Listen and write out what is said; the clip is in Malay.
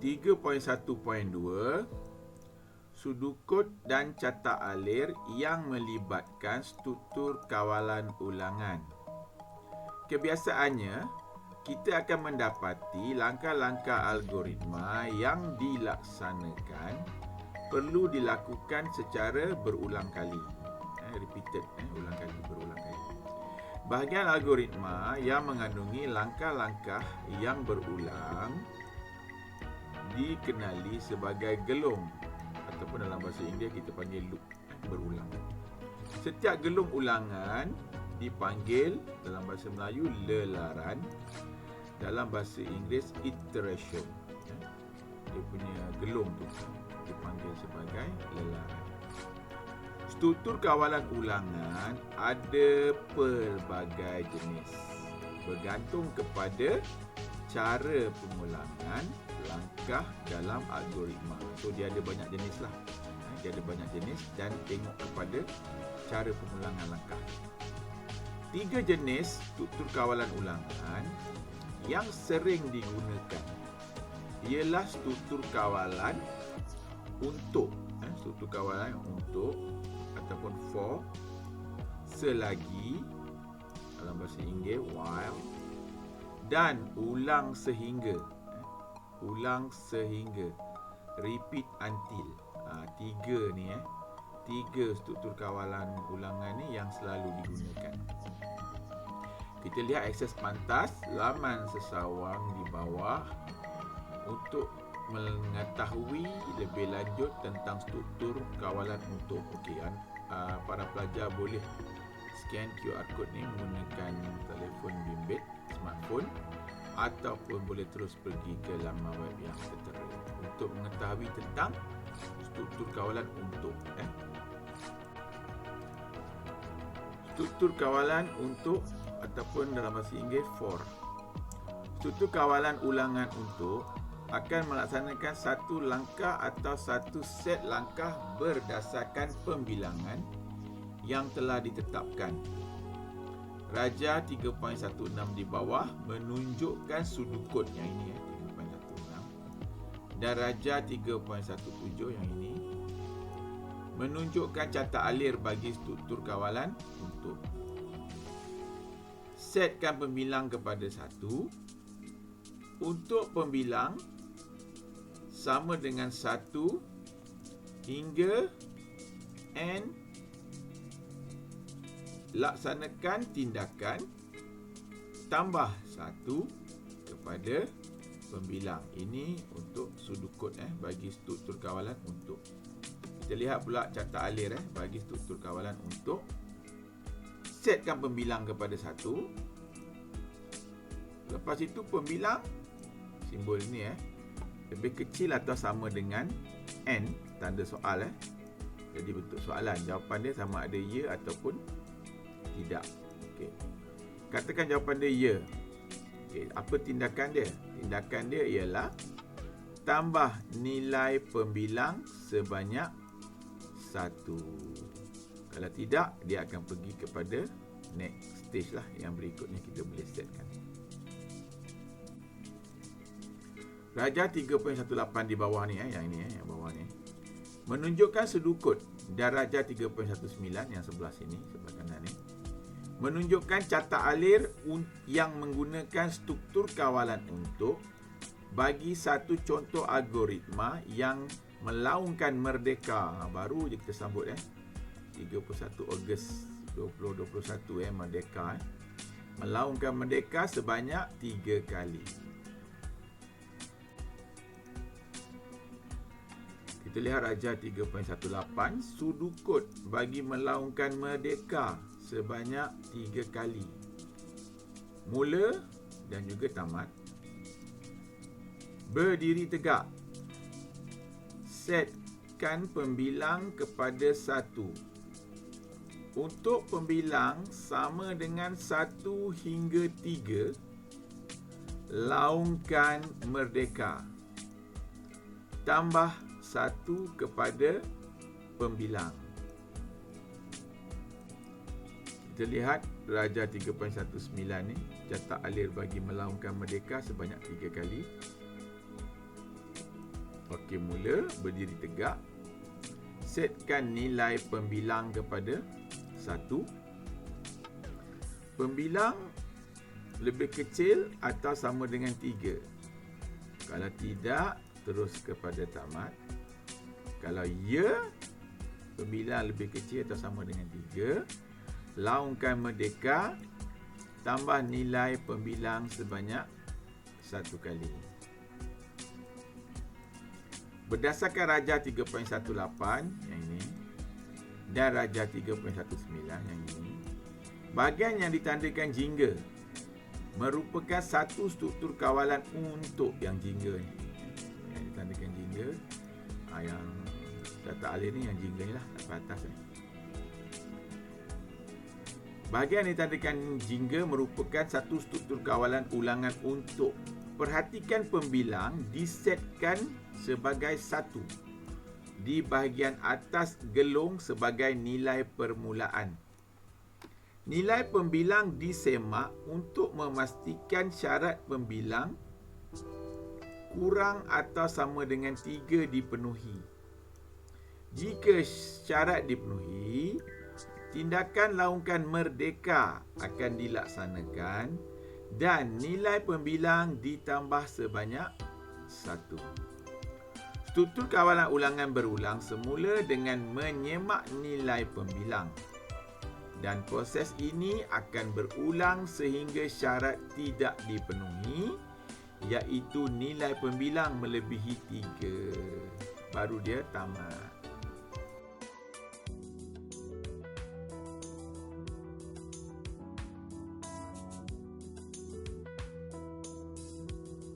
3.1.2 Sudukut dan catak alir yang melibatkan struktur kawalan ulangan. Kebiasaannya, kita akan mendapati langkah-langkah algoritma yang dilaksanakan perlu dilakukan secara berulang kali. Ulang kali, berulang kali. Bahagian algoritma yang mengandungi langkah-langkah yang berulang dikenali sebagai gelung, ataupun dalam bahasa Inggeris kita panggil loop, berulang. Setiap gelung ulangan dipanggil dalam bahasa Melayu lelaran, dalam bahasa Inggeris iteration. Dia punya gelung tu dipanggil sebagai lelaran. Struktur kawalan ulangan ada pelbagai jenis bergantung kepada cara pengulangan langkah dalam algoritma. So dia ada banyak jenis lah. Dia ada banyak jenis dan tengok kepada cara pengulangan langkah. 3 jenis struktur kawalan ulangan yang sering digunakan ialah struktur kawalan untuk, struktur kawalan untuk ataupun for, selagi dalam bahasa Inggeris while, dan ulang sehingga. Ulang sehingga, repeat until. 3 ni 3 struktur kawalan ulangan ni yang selalu digunakan. Kita lihat akses pantas laman sesawang di bawah untuk mengetahui lebih lanjut tentang struktur kawalan untuk. Okey, para pelajar boleh scan QR code ni menggunakan telefon bimbit, smartphone, ataupun boleh terus pergi ke laman web yang tertera untuk mengetahui tentang struktur kawalan untuk. Struktur kawalan untuk ataupun dalam bahasa Inggeris for. Struktur kawalan ulangan untuk akan melaksanakan satu langkah atau satu set langkah berdasarkan pembilangan yang telah ditetapkan. Raja 3.16 di bawah menunjukkan sudukut yang ini 3.16, dan Raja 3.17 yang ini menunjukkan catak alir bagi struktur kawalan untuk. Setkan pembilang kepada 1. Untuk pembilang sama dengan 1 hingga n, laksanakan tindakan tambah 1 kepada pembilang. Ini untuk sudukut bagi struktur kawalan untuk. Kita lihat pula catak alir bagi struktur kawalan untuk. Setkan pembilang kepada 1. Lepas itu pembilang, simbol ini lebih kecil atau sama dengan n, tanda soal Jadi bentuk soalan, jawapan dia sama ada ya ataupun tidak. Okey. Katakan jawapan dia ya. Okey, apa tindakan dia? Tindakan dia ialah tambah nilai pembilang sebanyak 1. Kalau tidak, dia akan pergi kepada next stage lah, yang berikutnya kita boleh setkan. Raja 3.18 di bawah ni yang ini yang bawah ni menunjukkan sudukut, dan Raja 3.19 yang sebelah sini, sebelah kanan ni menunjukkan catak alir yang menggunakan struktur kawalan untuk bagi satu contoh algoritma yang melaungkan merdeka. Baru je kita sambut 31 Ogos 2021 merdeka. Melaungkan merdeka sebanyak 3 kali. Kita lihat Raja 3.18, sudukut bagi melaungkan merdeka sebanyak 3 kali. Mula dan juga tamat. Berdiri tegak. Setkan pembilang kepada 1. Untuk pembilang sama dengan 1 hingga 3, laungkan merdeka. Tambah 1 kepada pembilang. Kita lihat Raja 3.19 ni, catak alir bagi melaungkan merdeka sebanyak 3 kali. Okey, mula berdiri tegak. Setkan nilai pembilang kepada 1. Pembilang lebih kecil atau sama dengan 3. Kalau tidak, terus kepada tamat. Kalau ya, pembilang lebih kecil atau sama dengan 3, laungkan merdeka, tambah nilai pembilang sebanyak 1 kali. Berdasarkan Rajah 3.18 yang ini dan Rajah 3.19 yang ini, bahagian yang ditandakan jingga merupakan satu struktur kawalan untuk yang jingga ni. Yang ditandakan jingga, yang data alih ni yang jingga ni lah, kat atas ni. Bahagian yang ditandakan jingga merupakan satu struktur kawalan ulangan untuk. Perhatikan pembilang disetkan sebagai 1 di bahagian atas gelung sebagai nilai permulaan. Nilai pembilang disemak untuk memastikan syarat pembilang kurang atau sama dengan 3 dipenuhi. Jika syarat dipenuhi, tindakan laungkan merdeka akan dilaksanakan dan nilai pembilang ditambah sebanyak 1. Struktur kawalan ulangan berulang semula dengan menyemak nilai pembilang. Dan proses ini akan berulang sehingga syarat tidak dipenuhi, iaitu nilai pembilang melebihi 3. Baru dia tamat.